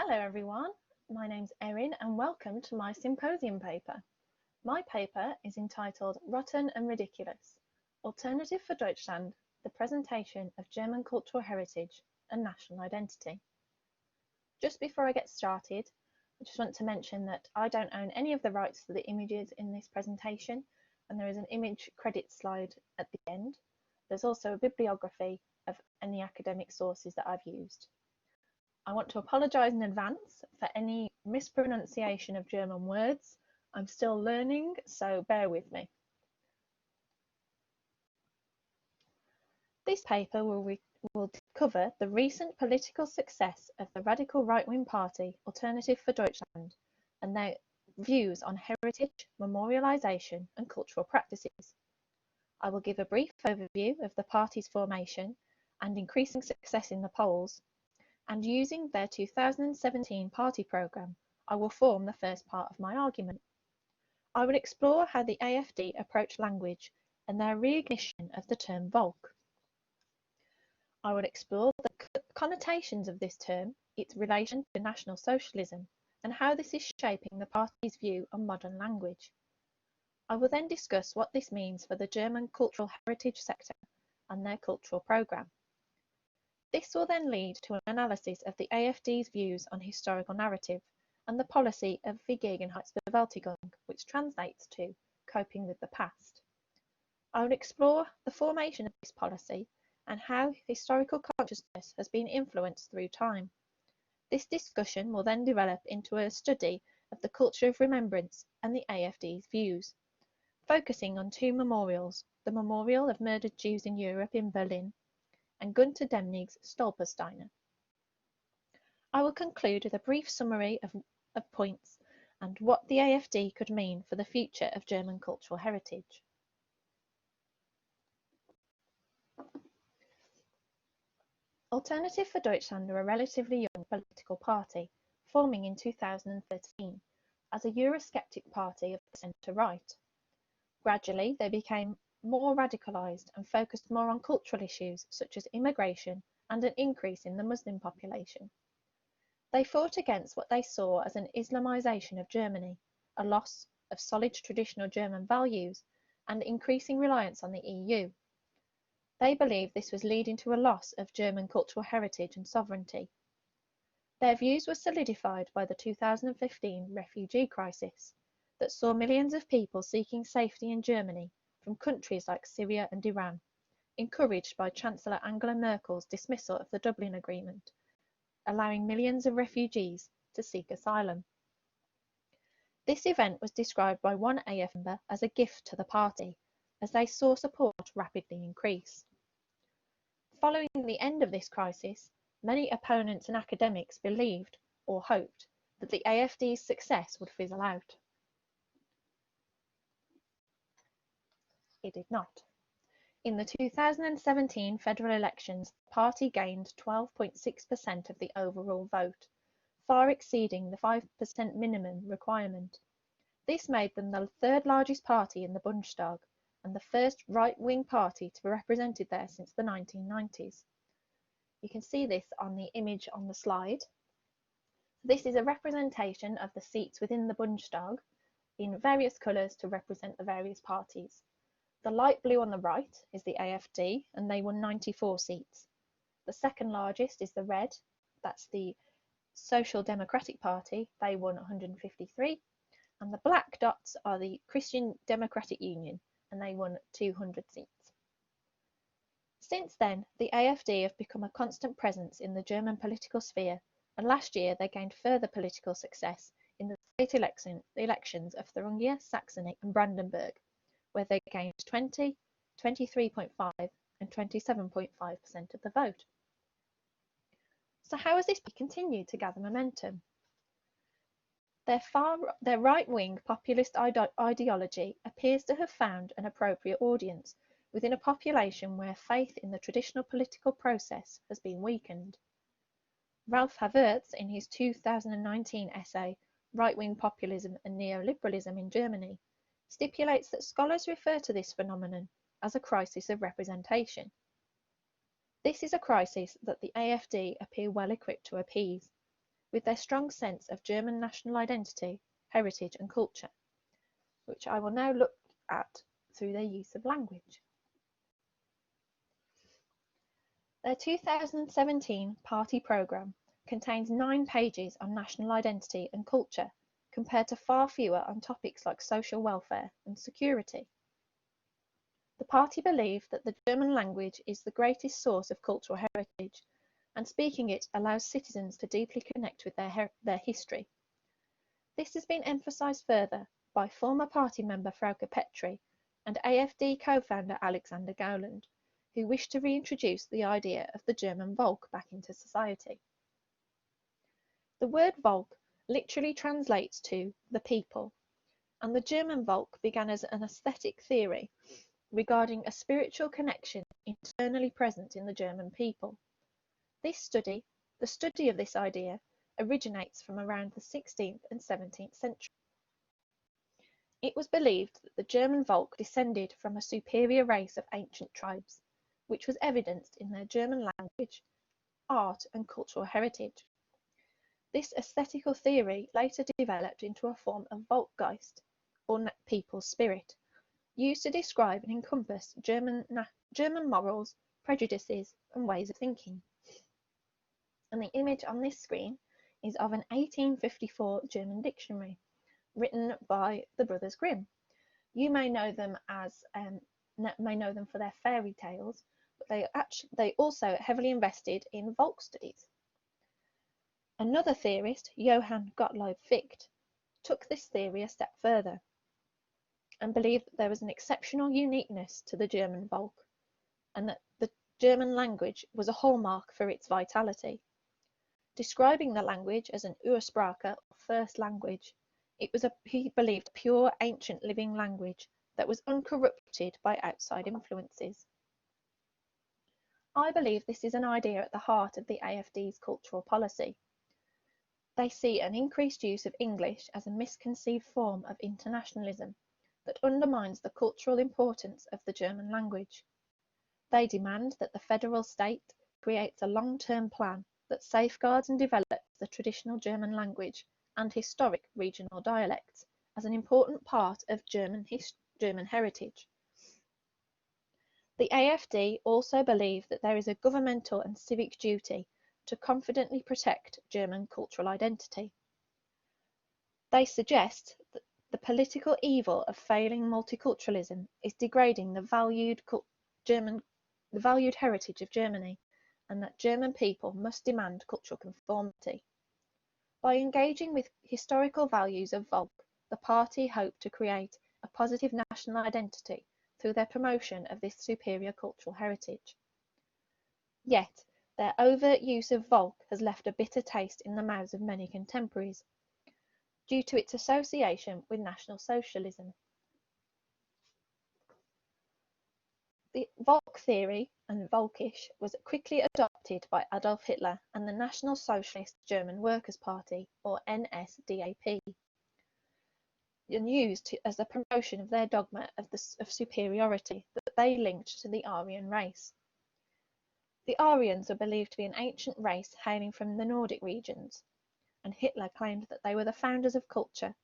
Hello everyone, my name's Erin and welcome to my symposium paper. My paper is entitled Rotten and Ridiculous, Alternative for Deutschland, the Presentation of German Cultural Heritage and National Identity. Just before I get started, I just want to mention that I don't own any of the rights to the images in this presentation, and there is an image credit slide at the end. There's also a bibliography of any academic sources that I've used. I want to apologise in advance for any mispronunciation of German words. I'm still learning, so bear with me. This paper will cover the recent political success of the radical right-wing party Alternative for Deutschland and their views on heritage, memorialisation and cultural practices. I will give a brief overview of the party's formation and increasing success in the polls, and using their 2017 party programme, I will form the first part of my argument. I will explore how the AfD approach language and their reignition of the term VOLK. I will explore the connotations of this term, its relation to National Socialism, and how this is shaping the party's view on modern language. I will then discuss what this means for the German cultural heritage sector and their cultural programme. This will then lead to an analysis of the AfD's views on historical narrative and the policy of VERGEGENHEITSBEWÄLTIGUng, which translates to coping with the past. I will explore the formation of this policy and how historical consciousness has been influenced through time. This discussion will then develop into a study of the culture of remembrance and the AfD's views, focusing on two memorials, the Memorial of Murdered Jews in Europe in Berlin and Gunter Demnig's Stolpersteine. I will conclude with a brief summary of points and what the AfD could mean for the future of German cultural heritage. Alternative for Deutschland are a relatively young political party, forming in 2013 as a Eurosceptic party of the centre-right. Gradually, they became more radicalised and focused more on cultural issues such as immigration and an increase in the Muslim population. They fought against what they saw as an Islamisation of Germany, a loss of solid traditional German values and increasing reliance on the EU. They believed this was leading to a loss of German cultural heritage and sovereignty. Their views were solidified by the 2015 refugee crisis that saw millions of people seeking safety in Germany from countries like Syria and Iran, encouraged by Chancellor Angela Merkel's dismissal of the Dublin Agreement, allowing millions of refugees to seek asylum. This event was described by one AF member as a gift to the party, as they saw support rapidly increase. Following the end of this crisis, many opponents and academics believed or hoped that the AfD's success would fizzle out. It did not. In the 2017 federal elections, the party gained 12.6% of the overall vote, far exceeding the 5% minimum requirement. This made them the third largest party in the Bundestag and the first right-wing party to be represented there since the 1990s. You can see this on the image on the slide. This is a representation of the seats within the Bundestag in various colours to represent the various parties. The light blue on the right is the AfD, and they won 94 seats. The second largest is the red, that's the Social Democratic Party, they won 153. And the black dots are the Christian Democratic Union, and they won 200 seats. Since then, the AfD have become a constant presence in the German political sphere, and last year they gained further political success in the state elections of Thuringia, Saxony and Brandenburg, where they gained 20, 23.5 and 27.5% of the vote. So how has this continued to gather momentum? Their right-wing populist ideology appears to have found an appropriate audience within a population where faith in the traditional political process has been weakened. Ralph Havertz, in his 2019 essay, Right-Wing Populism and Neoliberalism in Germany, stipulates that scholars refer to this phenomenon as a crisis of representation. This is a crisis that the AfD appear well equipped to appease. with their strong sense of German national identity, heritage and culture, which I will now look at through their use of language. Their 2017 party programme contains 9 pages on national identity and culture, compared to far fewer on topics like social welfare and security. The party believed that the German language is the greatest source of cultural heritage, and speaking it allows citizens to deeply connect with their history. This has been emphasised further by former party member Frauke Petry and AfD co-founder Alexander Gauland, who wished to reintroduce the idea of the German Volk back into society. The word Volk literally translates to the people, and the German Volk began as an aesthetic theory regarding a spiritual connection internally present in the German people. The study of this idea, originates from around the 16th and 17th century. It was believed that the German Volk descended from a superior race of ancient tribes, which was evidenced in their German language, art and cultural heritage. This aesthetical theory later developed into a form of Volkgeist, or people's spirit, used to describe and encompass German morals, prejudices and ways of thinking. And the image on this screen is of an 1854 German dictionary written by the Brothers Grimm. You may know them for their fairy tales, but they also heavily invested in Volk studies. Another theorist, Johann Gottlob Fichte, took this theory a step further and believed that there was an exceptional uniqueness to the German Volk, and that the German language was a hallmark for its vitality. Describing the language as an Ursprache, or first language, he believed, pure ancient living language that was uncorrupted by outside influences. I believe this is an idea at the heart of the AfD's cultural policy. They see an increased use of English as a misconceived form of internationalism that undermines the cultural importance of the German language. They demand that the federal state creates a long-term plan that safeguards and develops the traditional German language and historic regional dialects as an important part of German heritage. The AfD also believe that there is a governmental and civic duty to confidently protect German cultural identity. They suggest that the political evil of failing multiculturalism is degrading the valued heritage of Germany, and that German people must demand cultural conformity. By engaging with historical values of Volk, the party hoped to create a positive national identity through their promotion of this superior cultural heritage. Yet, their overt use of Volk has left a bitter taste in the mouths of many contemporaries, due to its association with National Socialism. The Volk theory, and Volkisch, was quickly adopted by Adolf Hitler and the National Socialist German Workers' Party, or NSDAP, and used as a promotion of their dogma of superiority that they linked to the Aryan race. The Aryans were believed to be an ancient race hailing from the Nordic regions, and Hitler claimed that they were the founders of culture,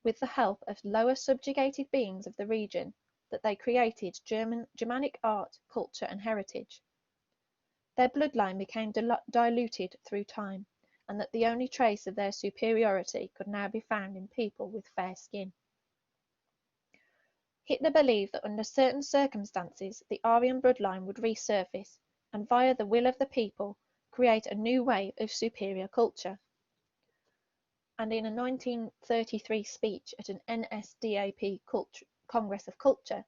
with the help of lower subjugated beings of the region, that they created Germanic art, culture and heritage. Their bloodline became diluted through time, and that the only trace of their superiority could now be found in people with fair skin. Hitler believed that under certain circumstances the Aryan bloodline would resurface and, via the will of the people, create a new wave of superior culture. And in a 1933 speech at an NSDAP Congress of Culture,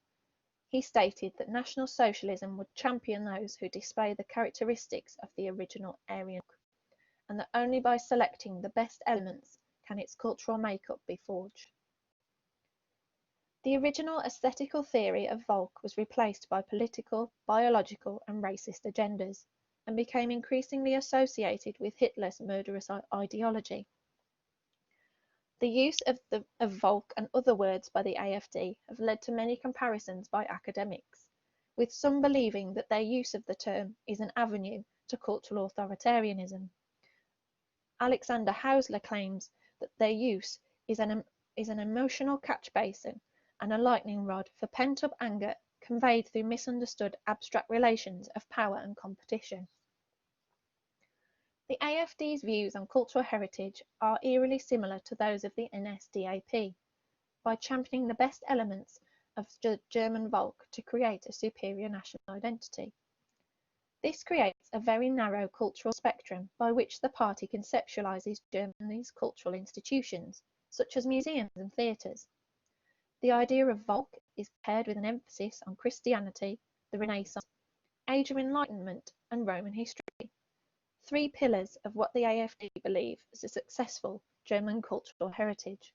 he stated that National Socialism would champion those who display the characteristics of the original Aryan, and that only by selecting the best elements can its cultural makeup be forged. The original aesthetical theory of Volk was replaced by political, biological and racist agendas, and became increasingly associated with Hitler's murderous ideology. The use of Volk and other words by the AfD have led to many comparisons by academics, with some believing that their use of the term is an avenue to cultural authoritarianism. Alexander Hausler claims that their use is an emotional catch basin and a lightning rod for pent-up anger conveyed through misunderstood abstract relations of power and competition. The AFD's views on cultural heritage are eerily similar to those of the NSDAP, by championing the best elements of the German VOLK to create a superior national identity. This creates a very narrow cultural spectrum by which the party conceptualises Germany's cultural institutions, such as museums and theatres. The idea of VOLK is paired with an emphasis on Christianity, the Renaissance, Age of Enlightenment, and Roman history, three pillars of what the AFD believe is a successful German cultural heritage.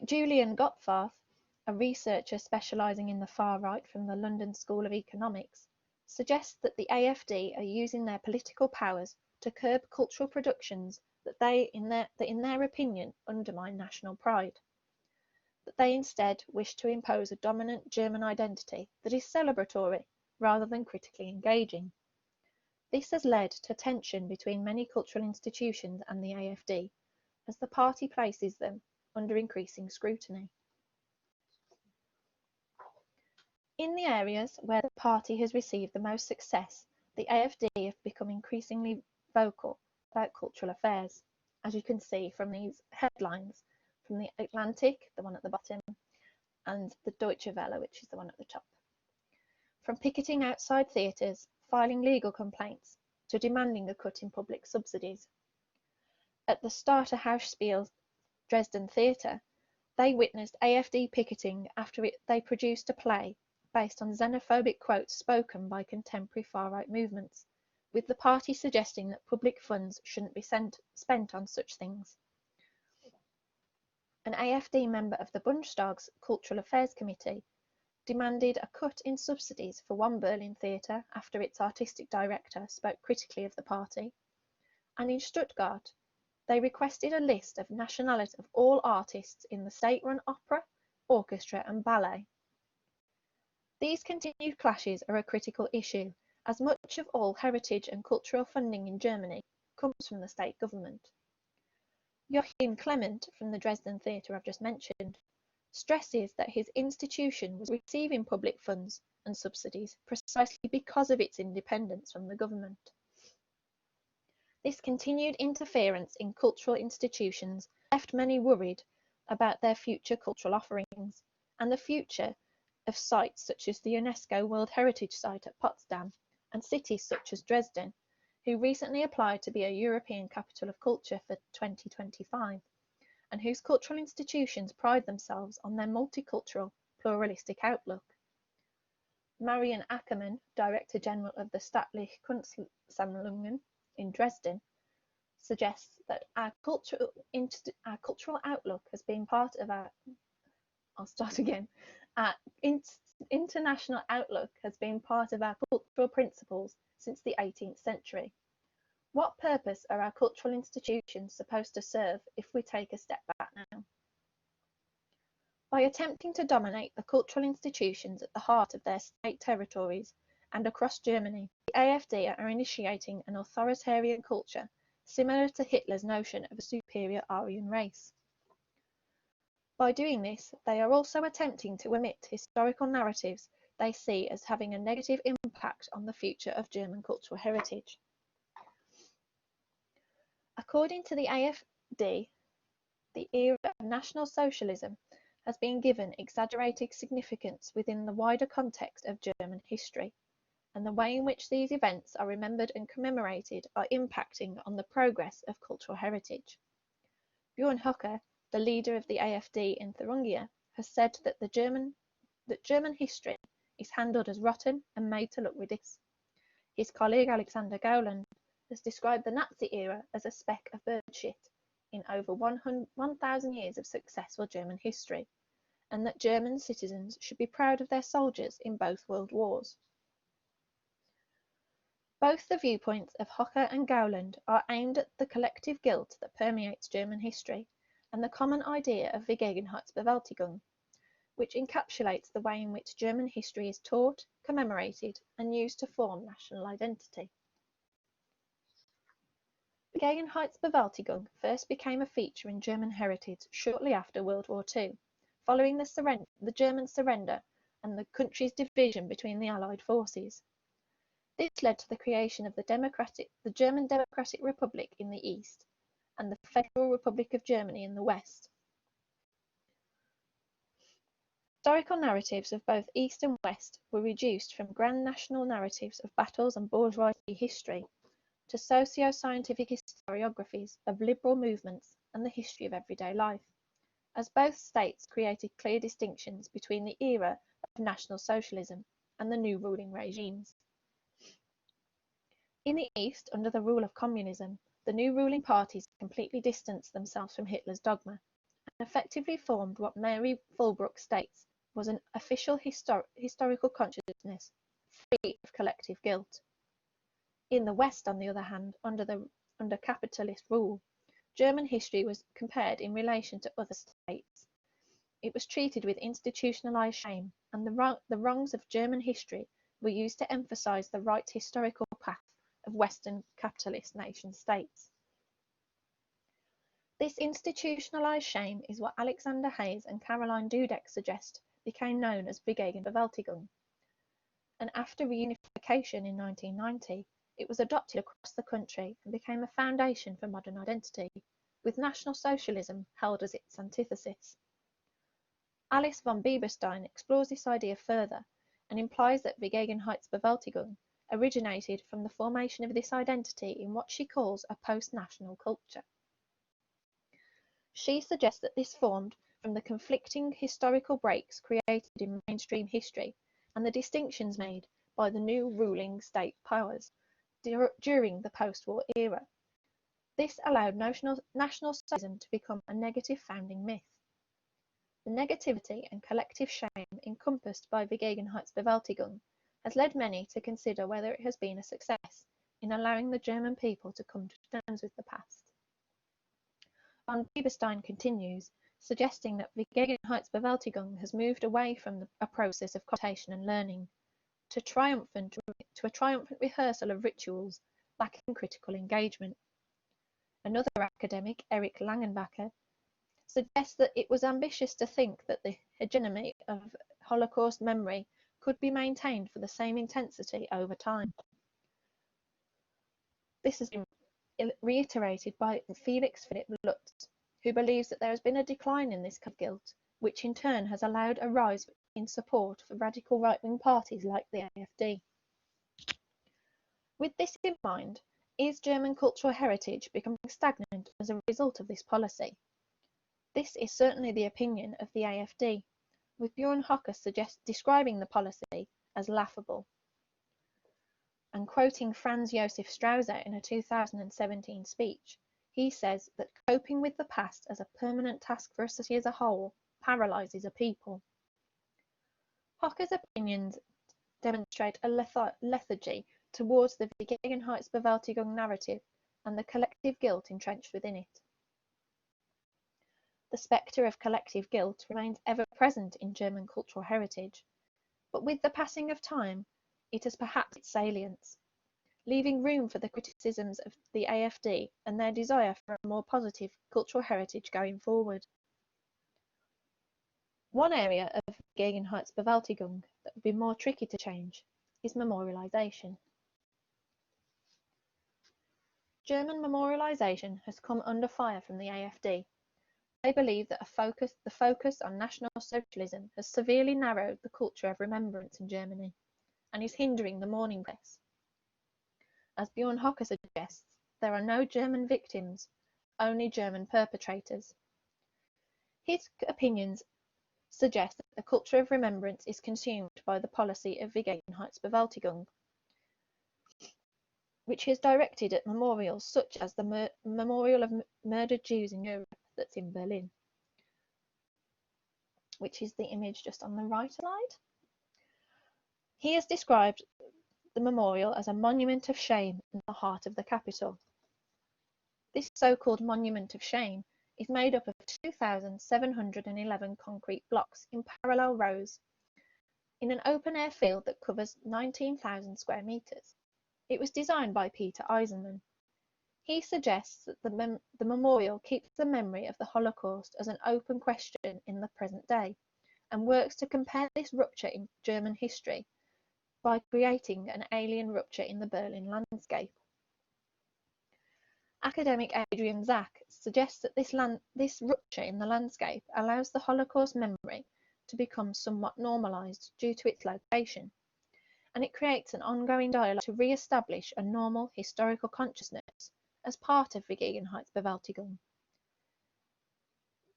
Julian Gottfarth, a researcher specialising in the far right from the London School of Economics, suggests that the AFD are using their political powers to curb cultural productions that in their opinion undermine national pride, that they instead wish to impose a dominant German identity that is celebratory rather than critically engaging. This has led to tension between many cultural institutions and the AFD, as the party places them under increasing scrutiny. In the areas where the party has received the most success, the AFD have become increasingly vocal about cultural affairs, as you can see from these headlines from the Atlantic, the one at the bottom, and the Deutsche Welle, which is the one at the top. From picketing outside theatres, filing legal complaints, to demanding a cut in public subsidies. At the Starterhausspiel Dresden Theatre, they witnessed AFD picketing after they produced a play based on xenophobic quotes spoken by contemporary far-right movements, with the party suggesting that public funds shouldn't be spent on such things. An AFD member of the Bundestag's Cultural Affairs Committee demanded a cut in subsidies for one Berlin theatre after its artistic director spoke critically of the party, and in Stuttgart, they requested a list of nationalities of all artists in the state-run opera, orchestra and ballet. These continued clashes are a critical issue, as much of all heritage and cultural funding in Germany comes from the state government. Joachim Clement, from the Dresden Theatre I've just mentioned, stresses that his institution was receiving public funds and subsidies precisely because of its independence from the government. This continued interference in cultural institutions left many worried about their future cultural offerings and the future of sites such as the UNESCO World Heritage Site at Potsdam and cities such as Dresden, who recently applied to be a European Capital of Culture for 2025, and whose cultural institutions pride themselves on their multicultural, pluralistic outlook. Marian Ackermann, Director General of the Staatliche Kunstsammlungen in Dresden, suggests that our cultural outlook has been part of our international outlook has been part of our cultural principles since the 18th century. What purpose are our cultural institutions supposed to serve if we take a step back now? By attempting to dominate the cultural institutions at the heart of their state territories and across Germany, the AfD are initiating an authoritarian culture similar to Hitler's notion of a superior Aryan race. By doing this, they are also attempting to omit historical narratives they see as having a negative impact on the future of German cultural heritage. According to the AfD, the era of National Socialism has been given exaggerated significance within the wider context of German history, and the way in which these events are remembered and commemorated are impacting on the progress of cultural heritage. Björn Höcke, the leader of the AfD in Thuringia, has said that German history is handled as rotten and made to look ridiculous. His colleague Alexander Gauland has described the Nazi era as a speck of bird shit in over 1,000 years of successful German history, and that German citizens should be proud of their soldiers in both world wars. Both the viewpoints of Höcke and Gauland are aimed at the collective guilt that permeates German history and the common idea of VERGEGENHEITSBEWÄLTIGUng, which encapsulates the way in which German history is taught, commemorated, and used to form national identity. Vergegenheitsbewältigung first became a feature in German heritage shortly after World War II, following the German surrender and the country's division between the Allied forces. This led to the creation of the German Democratic Republic in the east and the Federal Republic of Germany in the west. Historical narratives of both East and West were reduced from grand national narratives of battles and bourgeoisie history to socio-scientific historiographies of liberal movements and the history of everyday life, as both states created clear distinctions between the era of National Socialism and the new ruling regimes. In the East, under the rule of communism, the new ruling parties completely distanced themselves from Hitler's dogma and effectively formed what Mary Fulbrook states was an official historical consciousness free of collective guilt. In the West, on the other hand, under capitalist rule, German history was compared in relation to other states. It was treated with institutionalized shame, and the wrongs of German history were used to emphasize the right historical path of Western capitalist nation states. This institutionalized shame is what Alexander Hayes and Caroline Dudek suggest became known as Vergegenheitsbewältigung. And after reunification in 1990, it was adopted across the country and became a foundation for modern identity, with National Socialism held as its antithesis. Alice von Bieberstein explores this idea further and implies that Vergegenheitsbewältigung originated from the formation of this identity in what she calls a post-national culture. She suggests that this formed from the conflicting historical breaks created in mainstream history and the distinctions made by the new ruling state powers during the post-war era. This allowed National Socialism to become a negative founding myth. The negativity and collective shame encompassed by Vergegenheitsbewältigung has led many to consider whether it has been a success in allowing the German people to come to terms with the past. Von Bieberstein continues, suggesting that Vergegenheitsbewältigung has moved away from a process of connotation and learning to a triumphant rehearsal of rituals lacking critical engagement. Another academic, Erich Langenbacher, suggests that it was ambitious to think that the hegemony of Holocaust memory could be maintained for the same intensity over time. This has been reiterated by Felix Philipp Lutz, who believes that there has been a decline in this kind of guilt, which in turn has allowed a rise in support for radical right-wing parties like the AfD. With this in mind, is German cultural heritage becoming stagnant as a result of this policy? This is certainly the opinion of the AfD, with Björn Höcke describing the policy as laughable. And quoting Franz Josef Strauser in a 2017 speech, he says that coping with the past as a permanent task for a society as a whole paralyzes a people. Höcke's opinions demonstrate a lethargy towards the Vergegenheitsbewältigung narrative and the collective guilt entrenched within it. The spectre of collective guilt remains ever present in German cultural heritage, but with the passing of time, it has perhaps its salience, leaving room for the criticisms of the AfD and their desire for a more positive cultural heritage going forward. One area of Vergegenheitsbewältigung that would be more tricky to change is memorialisation. German memorialisation has come under fire from the AfD. They believe that the focus on National Socialism has severely narrowed the culture of remembrance in Germany and is hindering the mourning press. As Björn Höcke suggests, there are no German victims, only German perpetrators. His opinions suggest that the culture of remembrance is consumed by the policy of Vergegenheitsbewältigung, which is directed at memorials such as the Memorial of Murdered Jews in Europe that's in Berlin, which is the image just on the right side. He has described the memorial as a monument of shame in the heart of the capital. This so-called monument of shame is made up of 2,711 concrete blocks in parallel rows in an open-air field that covers 19,000 square meters. It was designed by Peter Eisenman. He suggests that the memorial keeps the memory of the Holocaust as an open question in the present day, and works to compare this rupture in German history by creating an alien rupture in the Berlin landscape. Academic Adrian Zach suggests that this rupture in the landscape allows the Holocaust memory to become somewhat normalised due to its location, and it creates an ongoing dialogue to re-establish a normal historical consciousness as part of VERGEGENHEITSBEWÄLTIGUng.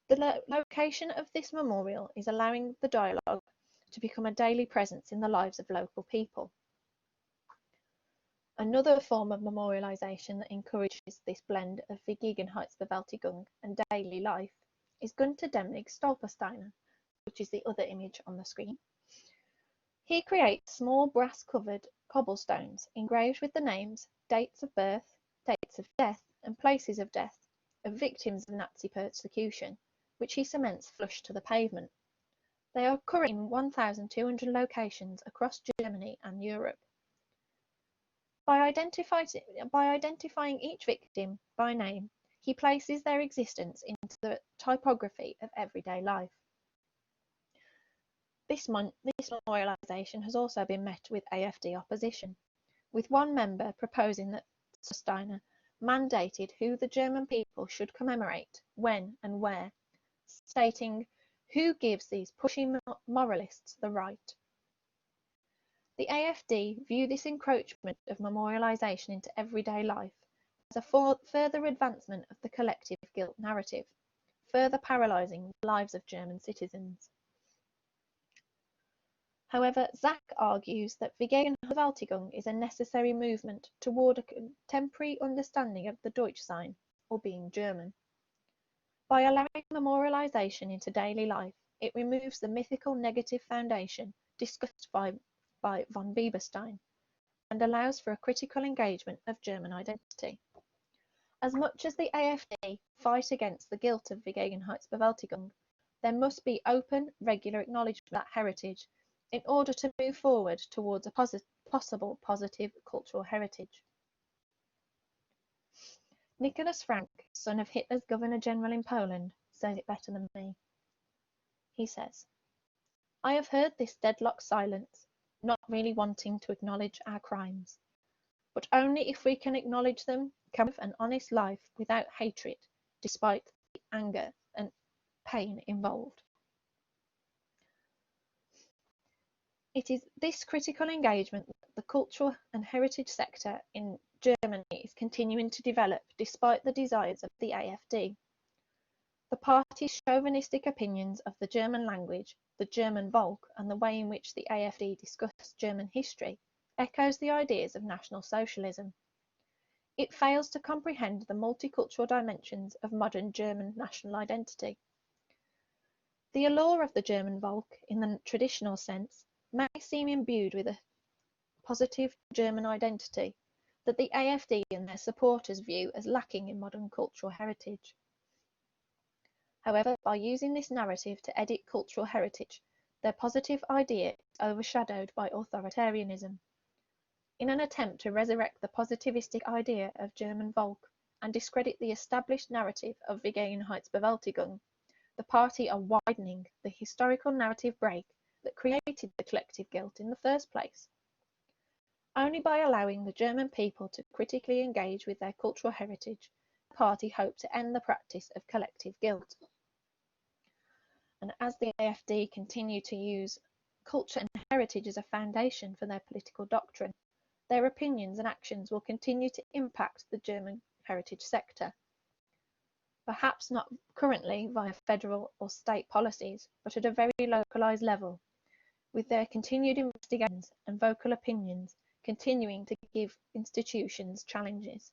The location of this memorial is allowing the dialogue to become a daily presence in the lives of local people. Another form of memorialisation that encourages this blend of VERGEGENHEITSBEWÄLTIGUng and daily life is Gunter Demnig's Stolpersteine, which is the other image on the screen. He creates small brass-covered cobblestones engraved with the names, dates of birth, dates of death, and places of death of victims of Nazi persecution, which he cements flush to the pavement. They are currently in 1,200 locations across Germany and Europe. By identifying each victim by name, he places their existence into the typography of everyday life. This memorialisation has also been met with AfD opposition, with one member proposing that Stolpersteine mandated who the German people should commemorate, when and where, stating, "Who gives these pushing moralists the right?" The AfD view this encroachment of memorialisation into everyday life as a further advancement of the collective guilt narrative, further paralysing the lives of German citizens. However, Zach argues that VERGEGENHEITSBEWÄLTIGUng is a necessary movement toward a contemporary understanding of the Deutschsein, or being German. By allowing memorialisation into daily life, it removes the mythical negative foundation discussed by von Bieberstein, and allows for a critical engagement of German identity. As much as the AfD fight against the guilt of VERGEGENHEITSBEWÄLTIGUng, there must be open, regular acknowledgement of that heritage in order to move forward towards a possible positive cultural heritage. Nicholas Frank, son of Hitler's Governor-General in Poland, says it better than me. He says, "I have heard this deadlocked silence, not really wanting to acknowledge our crimes. But only if we can acknowledge them can we live an honest life without hatred, despite the anger and pain involved." It is this critical engagement that the cultural and heritage sector in Germany is continuing to develop despite the desires of the AfD. The party's chauvinistic opinions of the German language, the German VOLK, and the way in which the AfD discuss German history echoes the ideas of National Socialism. It fails to comprehend the multicultural dimensions of modern German national identity. The allure of the German VOLK, in the traditional sense, may seem imbued with a positive German identity that the AfD and their supporters view as lacking in modern cultural heritage. However, by using this narrative to edit cultural heritage, their positive idea is overshadowed by authoritarianism. In an attempt to resurrect the positivistic idea of German VOLK and discredit the established narrative of VERGEGENHEITSBEWÄLTIGUng, the party are widening the historical narrative break that created the collective guilt in the first place. Only by allowing the German people to critically engage with their cultural heritage, the party hoped to end the practice of collective guilt. And as the AfD continue to use culture and heritage as a foundation for their political doctrine, their opinions and actions will continue to impact the German heritage sector. Perhaps not currently via federal or state policies, but at a very localised level, with their continued investigations and vocal opinions continuing to give institutions challenges.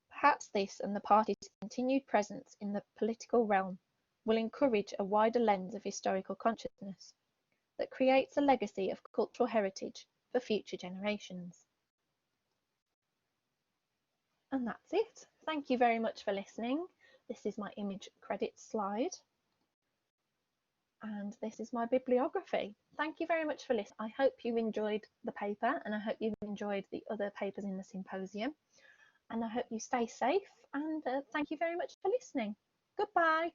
Perhaps this and the party's continued presence in the political realm will encourage a wider lens of historical consciousness that creates a legacy of cultural heritage for future generations. And that's it. Thank you very much for listening. This is my image credits slide. And this is my bibliography. Thank you very much for listening. I hope you enjoyed the paper, and I hope you've enjoyed the other papers in the symposium. and I hope you stay safe, and thank you very much for listening. Goodbye.